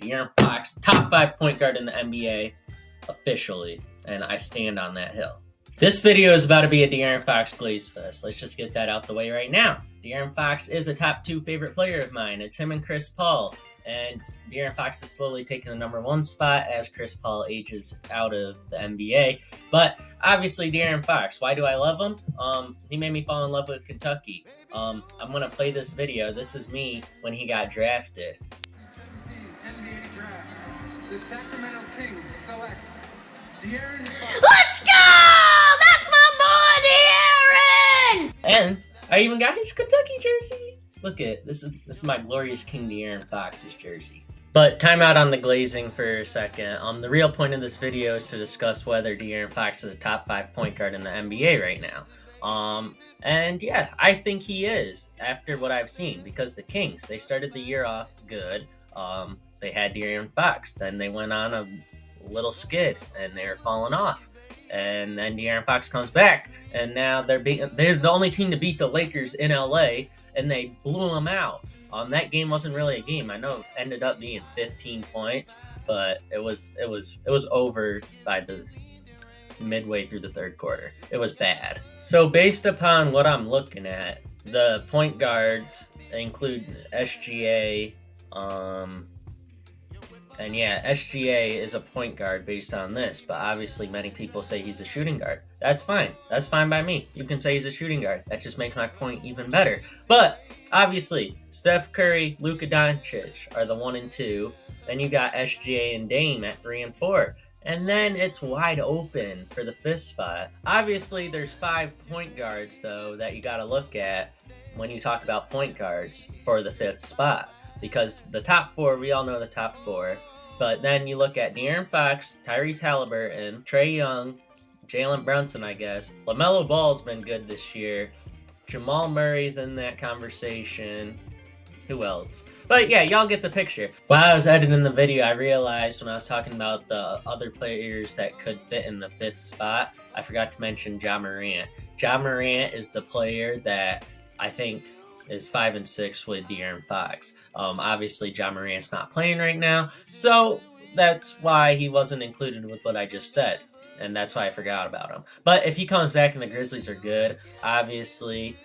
De'Aaron Fox, top 5 point guard in the NBA, officially, and I stand on that hill. This video is about to be a De'Aaron Fox glaze fest. Let's just get that out the way right now. De'Aaron Fox is a top 2 favorite player of mine. It's him and Chris Paul. And De'Aaron Fox is slowly taking the number 1 spot as Chris Paul ages out of the NBA. But obviously, De'Aaron Fox, why do I love him? He made me fall in love with Kentucky. I'm going to play this video. This is me when he got drafted. NBA draft. The Sacramento Kings select De'Aaron Fox. Let's go! That's my boy, De'Aaron! And I even got his Kentucky jersey. Look at this is my glorious King De'Aaron Fox's jersey. But time out on the glazing for a second. The real point of this video is to discuss whether De'Aaron Fox is a top 5 point guard in the NBA right now. And yeah, I think he is after what I've seen, because the Kings, they started the year off good. They had De'Aaron Fox, then they went on a little skid and they're falling off. And then De'Aaron Fox comes back, and now they're the only team to beat the Lakers in LA, and they blew them out. That game wasn't really a game. I know it ended up being 15 points, but it was over by the midway through the third quarter. It was bad. So based upon what I'm looking at, the point guards include SGA, and yeah, SGA is a point guard based on this, but obviously many people say he's a shooting guard. That's fine. That's fine by me. You can say he's a shooting guard. That just makes my point even better. But obviously, Steph Curry, Luka Doncic are the 1 and 2. Then you got SGA and Dame at 3 and 4. And then it's wide open for the 5th spot. Obviously, there's 5 point guards, though, that you got to look at when you talk about point guards for the 5th spot. Because the top 4, we all know the top 4. But then you look at De'Aaron Fox, Tyrese Halliburton, Trae Young, Jalen Brunson, I guess. LaMelo Ball's been good this year. Jamal Murray's in that conversation. Who else? But yeah, y'all get the picture. While I was editing the video, I realized when I was talking about the other players that could fit in the 5th spot, I forgot to mention Ja Morant. Ja Morant is the player that I think is 5 and 6 with De'Aaron Fox. Obviously, Ja Morant's not playing right now, so that's why he wasn't included with what I just said, and that's why I forgot about him. But if he comes back and the Grizzlies are good, obviously,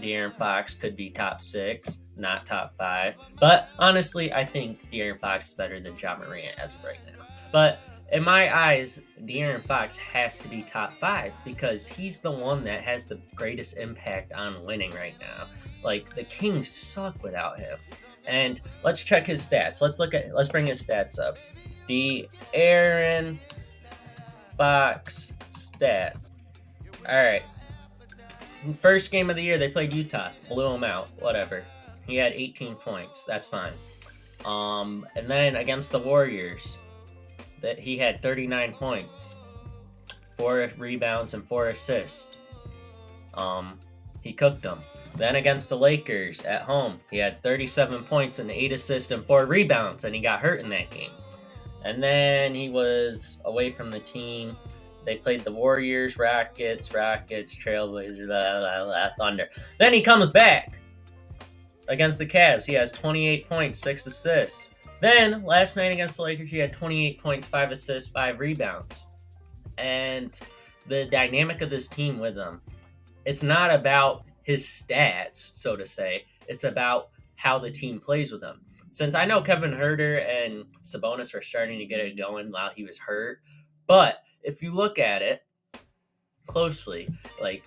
De'Aaron Fox could be top 6, not top 5. But honestly, I think De'Aaron Fox is better than Ja Morant as of right now. But in my eyes, De'Aaron Fox has to be top 5 because he's the one that has the greatest impact on winning right now. Like, the Kings suck without him. And let's check his stats. Let's bring his stats up. De'Aaron Fox stats. All right. First game of the year, they played Utah. Blew him out. Whatever. He had 18 points. That's fine. And then against the Warriors, that he had 39 points, 4 rebounds, and 4 assists. He cooked them. Then against the Lakers at home, he had 37 points and 8 assists and 4 rebounds, and he got hurt in that game. And then he was away from the team. They played the Warriors, Rockets, Trailblazers, Thunder. Then he comes back against the Cavs. He has 28 points, 6 assists. Then last night against the Lakers, he had 28 points, 5 assists, 5 rebounds. And the dynamic of this team with him, it's not about his stats, so to say. It's about how the team plays with him. Since I know Kevin Huerter and Sabonis were starting to get it going while he was hurt, but if you look at it closely, like,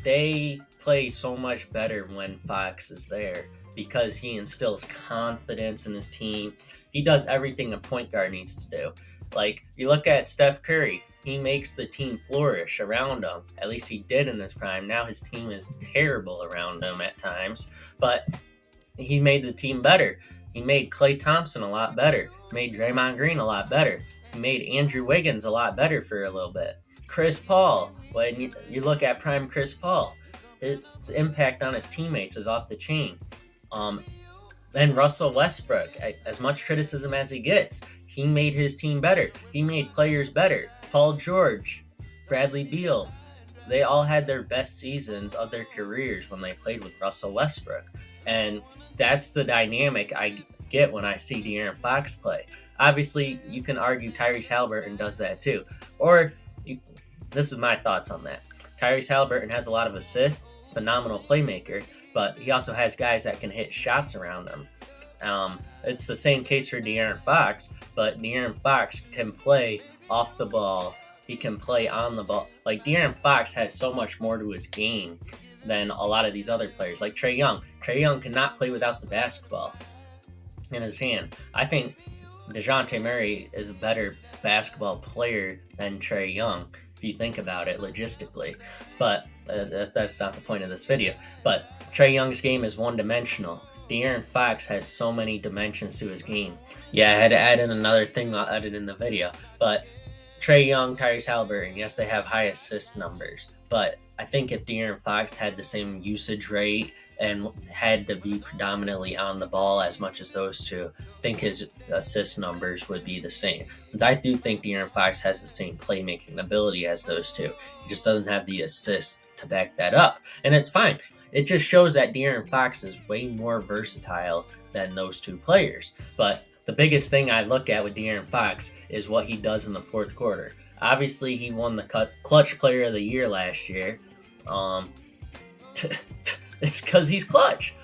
they play so much better when Fox is there because he instills confidence in his team. He does everything a point guard needs to do. Like, you look at Steph Curry, he makes the team flourish around him. At least he did in his prime. Now his team is terrible around him at times, but he made the team better. He made Klay Thompson a lot better. He made Draymond Green a lot better. He made Andrew Wiggins a lot better for a little bit. Chris Paul, when you look at prime Chris Paul, his impact on his teammates is off the chain. Then Russell Westbrook, as much criticism as he gets, he made his team better. He made players better. Paul George, Bradley Beal, they all had their best seasons of their careers when they played with Russell Westbrook. And that's the dynamic get when I see De'Aaron Fox play. Obviously, you can argue Tyrese Halliburton does that too. Or, this is my thoughts on that. Tyrese Halliburton has a lot of assists, phenomenal playmaker, but he also has guys that can hit shots around him. It's the same case for De'Aaron Fox, but De'Aaron Fox can play off the ball. He can play on the ball. Like, De'Aaron Fox has so much more to his game than a lot of these other players. Like Trae Young. Trae Young cannot play without the basketball in his hand. I think DeJounte Murray is a better basketball player than Trae Young, if you think about it logistically. But that's not the point of this video. But Trae Young's game is one-dimensional. De'Aaron Fox has so many dimensions to his game. Yeah, I had to add in another thing I'll edit in the video. But Trae Young, Tyrese Halliburton, yes, they have high assist numbers. But I think if De'Aaron Fox had the same usage rate and had to be predominantly on the ball as much as those two, I think his assist numbers would be the same. Because I do think De'Aaron Fox has the same playmaking ability as those two. He just doesn't have the assists to back that up. And it's fine. It just shows that De'Aaron Fox is way more versatile than those two players. But the biggest thing I look at with De'Aaron Fox is what he does in the fourth quarter. Obviously, he won the Clutch Player of the Year last year. It's because he's clutch.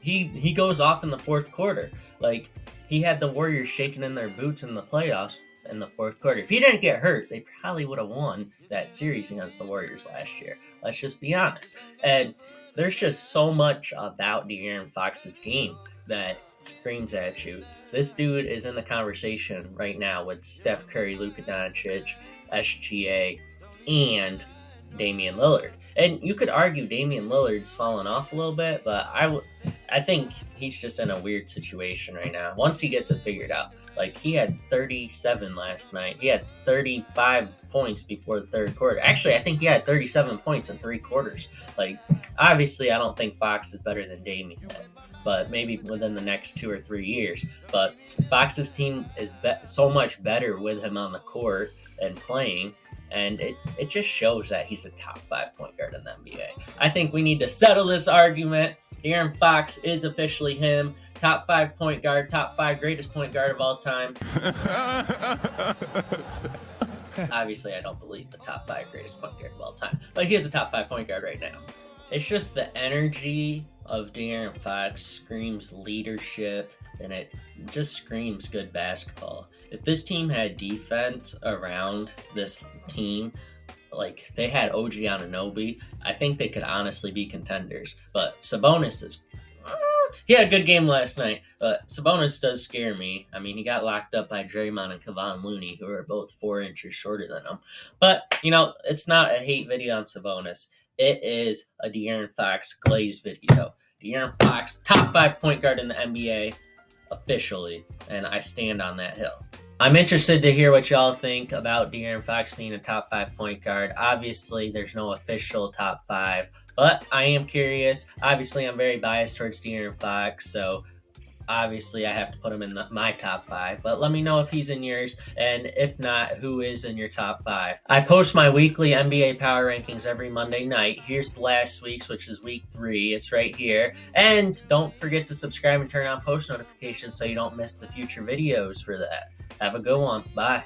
He goes off in the fourth quarter. Like, he had the Warriors shaking in their boots in the playoffs in the fourth quarter. If he didn't get hurt, they probably would have won that series against the Warriors last year. Let's just be honest. And there's just so much about De'Aaron Fox's game that screams at you. This dude is in the conversation right now with Steph Curry, Luka Doncic, SGA, and Damian Lillard. And you could argue Damian Lillard's fallen off a little bit, but I think he's just in a weird situation right now. Once he gets it figured out. Like, he had 37 last night. He had 35 points before the third quarter. Actually, I think he had 37 points in 3 quarters. Like, obviously, I don't think Fox is better than Damian, but maybe within the next 2 or 3 years. But Fox's team is so much better with him on the court and playing. And it just shows that he's a top 5 point guard in the NBA. I think we need to settle this argument. De'Aaron Fox is officially him. Top 5 point guard, top 5 greatest point guard of all time. Obviously, I don't believe the top 5 greatest point guard of all time. But he is a top 5 point guard right now. It's just the energy of De'Aaron Fox screams leadership, and it just screams good basketball. If this team had defense around this team, like they had OG Anunoby, I think they could honestly be contenders. But Sabonis is... he had a good game last night, but Sabonis does scare me. I mean, he got locked up by Draymond and Kevon Looney, who are both 4 inches shorter than him. But, it's not a hate video on Sabonis. It is a De'Aaron Fox glaze video. De'Aaron Fox, top 5 point guard in the NBA, officially, and I stand on that hill. I'm interested to hear what y'all think about De'Aaron Fox being a top 5 point guard. Obviously, there's no official top 5, but I am curious. Obviously, I'm very biased towards De'Aaron Fox, so obviously I have to put him in my top 5. But let me know if he's in yours, and if not, who is in your top 5. I post my weekly NBA Power Rankings every Monday night. Here's last week's, which is week 3. It's right here. And don't forget to subscribe and turn on post notifications so you don't miss the future videos for that. Have a good one. Bye.